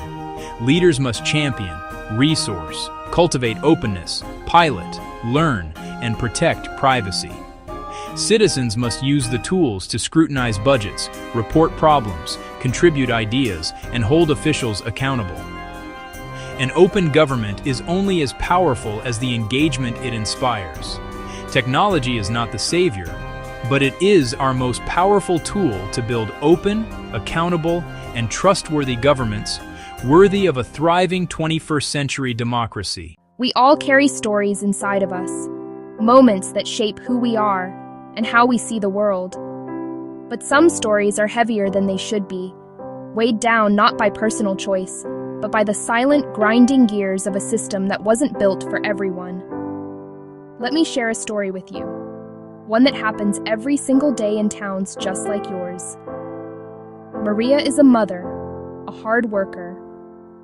Leaders must champion, resource, cultivate openness, pilot, learn, and protect privacy. Citizens must use the tools to scrutinize budgets, report problems, contribute ideas, and hold officials accountable. An open government is only as powerful as the engagement it inspires. Technology is not the savior, but it is our most powerful tool to build open, accountable, and trustworthy governments worthy of a thriving 21st century democracy. We all carry stories inside of us, moments that shape who we are and how we see the world. But some stories are heavier than they should be, weighed down not by personal choice, but by the silent, grinding gears of a system that wasn't built for everyone. Let me share a story with you, one that happens every single day in towns just like yours. Maria is a mother, a hard worker,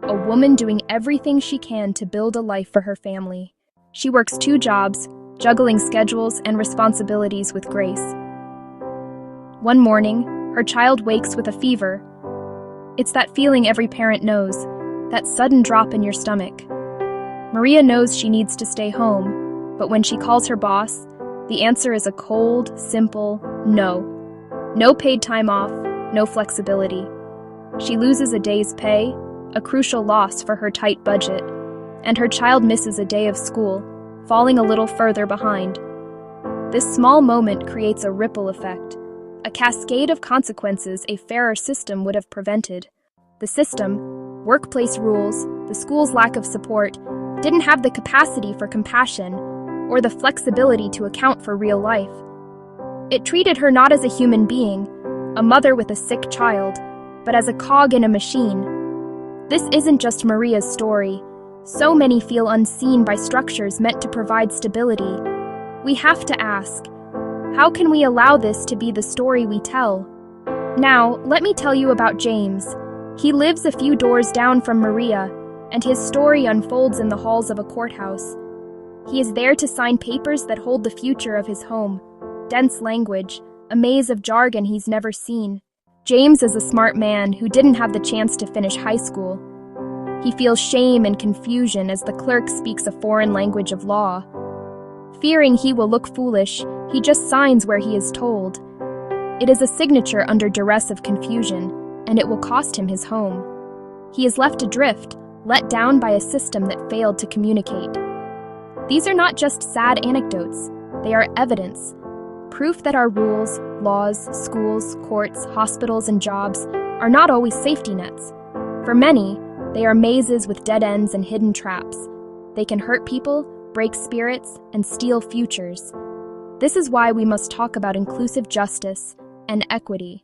a woman doing everything she can to build a life for her family. She works 2 jobs, juggling schedules and responsibilities with grace. One morning, her child wakes with a fever. It's that feeling every parent knows, that sudden drop in your stomach. Maria knows she needs to stay home, but when she calls her boss, the answer is a cold, simple no. No paid time off, no flexibility. She loses a day's pay, a crucial loss for her tight budget, and her child misses a day of school, falling a little further behind. This small moment creates a ripple effect, a cascade of consequences a fairer system would have prevented. The system, workplace rules, the school's lack of support, didn't have the capacity for compassion or the flexibility to account for real life. It treated her not as a human being, a mother with a sick child, but as a cog in a machine. This isn't just Maria's story. So many feel unseen by structures meant to provide stability. We have to ask, how can we allow this to be the story we tell? Now, let me tell you about James. He lives a few doors down from Maria, and his story unfolds in the halls of a courthouse. He is there to sign papers that hold the future of his home. Dense language, a maze of jargon he's never seen. James is a smart man who didn't have the chance to finish high school. He feels shame and confusion as the clerk speaks a foreign language of law. Fearing he will look foolish, he just signs where he is told. It is a signature under duress of confusion, and it will cost him his home. He is left adrift, let down by a system that failed to communicate. These are not just sad anecdotes, they are evidence. Proof that our rules, laws, schools, courts, hospitals, and jobs are not always safety nets. For many, they are mazes with dead ends and hidden traps. They can hurt people, break spirits, and steal futures. This is why we must talk about inclusive justice and equity.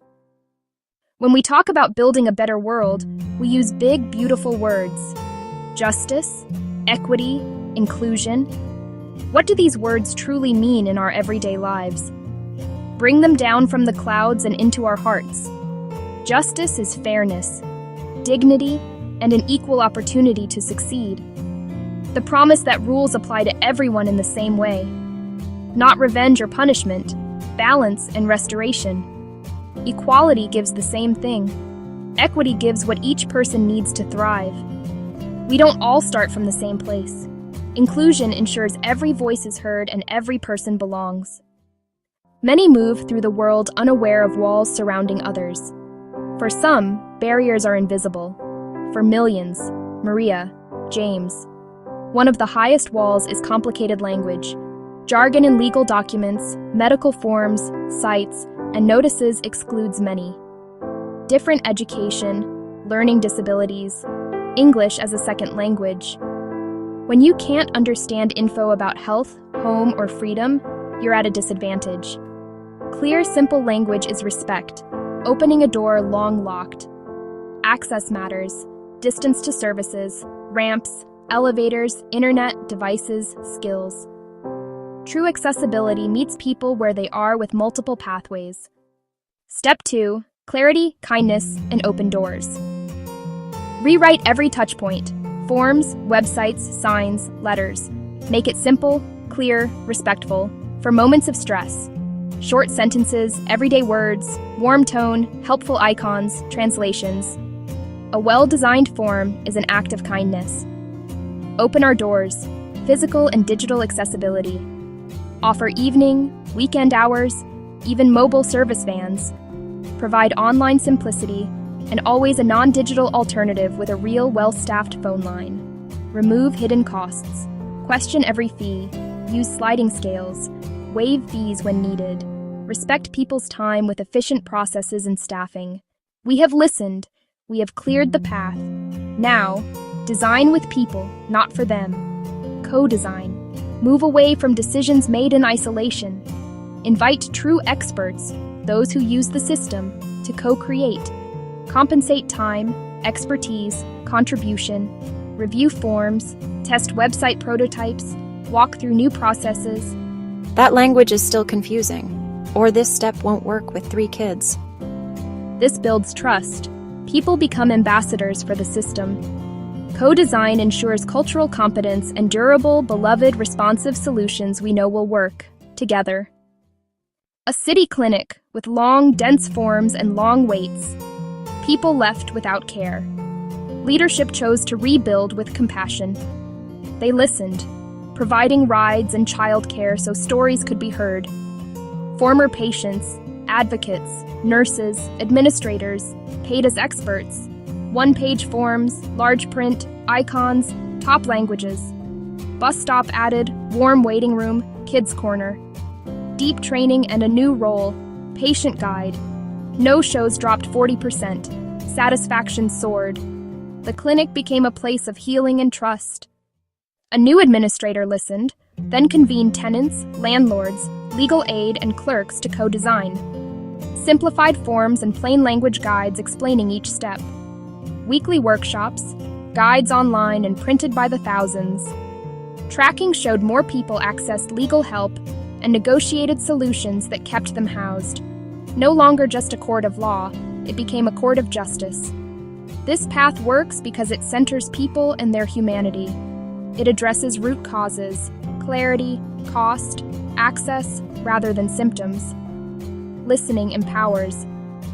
When we talk about building a better world, we use big, beautiful words. Justice, equity, inclusion. What do these words truly mean in our everyday lives? Bring them down from the clouds and into our hearts. Justice is fairness, dignity, and an equal opportunity to succeed. The promise that rules apply to everyone in the same way. Not revenge or punishment, balance and restoration. Equality gives the same thing. Equity gives what each person needs to thrive. We don't all start from the same place. Inclusion ensures every voice is heard and every person belongs. Many move through the world unaware of walls surrounding others. For some, barriers are invisible. For millions, Maria, James. One of the highest walls is complicated language. Jargon in legal documents, medical forms, sites, and notices excludes many. Different education, learning disabilities, English as a second language. When you can't understand info about health, home, or freedom, you're at a disadvantage. Clear, simple language is respect, opening a door long locked. Access matters, distance to services, ramps, elevators, internet, devices, skills. True accessibility meets people where they are with multiple pathways. Step 2, clarity, kindness, and open doors. Rewrite every touchpoint, forms, websites, signs, letters. Make it simple, clear, respectful, for moments of stress. Short sentences, everyday words, warm tone, helpful icons, translations. A well-designed form is an act of kindness. Open our doors, physical and digital accessibility. Offer evening, weekend hours, even mobile service vans. Provide online simplicity, and always a non-digital alternative with a real, well-staffed phone line. Remove hidden costs. Question every fee. Use sliding scales. Waive fees when needed. Respect people's time with efficient processes and staffing. We have listened. We have cleared the path. Now, design with people, not for them. Co-design. Move away from decisions made in isolation. Invite true experts, those who use the system, to co-create. Compensate time, expertise, contribution. Review forms, test website prototypes, walk through new processes. That language is still confusing, or this step won't work with 3 kids. This builds trust. People become ambassadors for the system. Co-design ensures cultural competence and durable, beloved, responsive solutions we know will work, together. A city clinic with long, dense forms and long waits. People left without care. Leadership chose to rebuild with compassion. They listened, providing rides and childcare so stories could be heard. Former patients, advocates, nurses, administrators, paid as experts. One-page forms, large print, icons, top languages. Bus stop added, warm waiting room, kids corner. Deep training and a new role, patient guide. No-shows dropped 40%. Satisfaction soared. The clinic became a place of healing and trust. A new administrator listened, then convened tenants, landlords, legal aid, and clerks to co-design. Simplified forms and plain language guides explaining each step. Weekly workshops, guides online and printed by the thousands. Tracking showed more people accessed legal help and negotiated solutions that kept them housed. No longer just a court of law, it became a court of justice. This path works because it centers people and their humanity. It addresses root causes, clarity, cost, access, rather than symptoms. Listening empowers.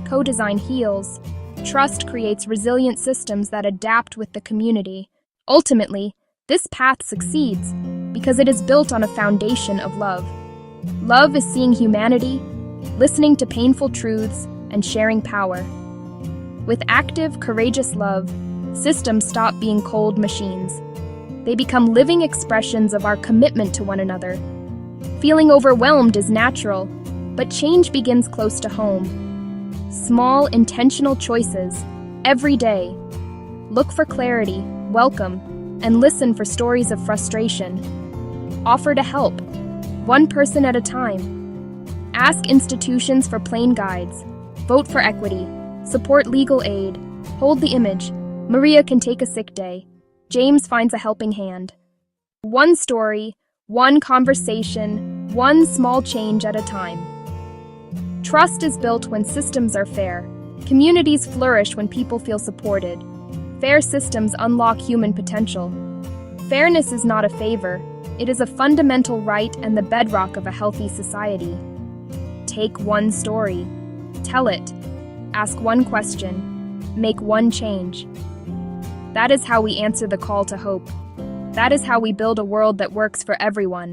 Co-design heals. Trust creates resilient systems that adapt with the community. Ultimately, this path succeeds because it is built on a foundation of love. Love is seeing humanity, listening to painful truths, and sharing power. With active, courageous love, systems stop being cold machines. They become living expressions of our commitment to one another. Feeling overwhelmed is natural, but change begins close to home. Small, intentional choices, every day. Look for clarity, welcome, and listen for stories of frustration. Offer to help, one person at a time. Ask institutions for plain guides. Vote for equity. Support legal aid. Hold the image. Maria can take a sick day. James finds a helping hand. One story, one conversation, one small change at a time. Trust is built when systems are fair. Communities flourish when people feel supported. Fair systems unlock human potential. Fairness is not a favor. It is a fundamental right and the bedrock of a healthy society. Take one story. Tell it. Ask one question. Make one change. That is how we answer the call to hope. That is how we build a world that works for everyone.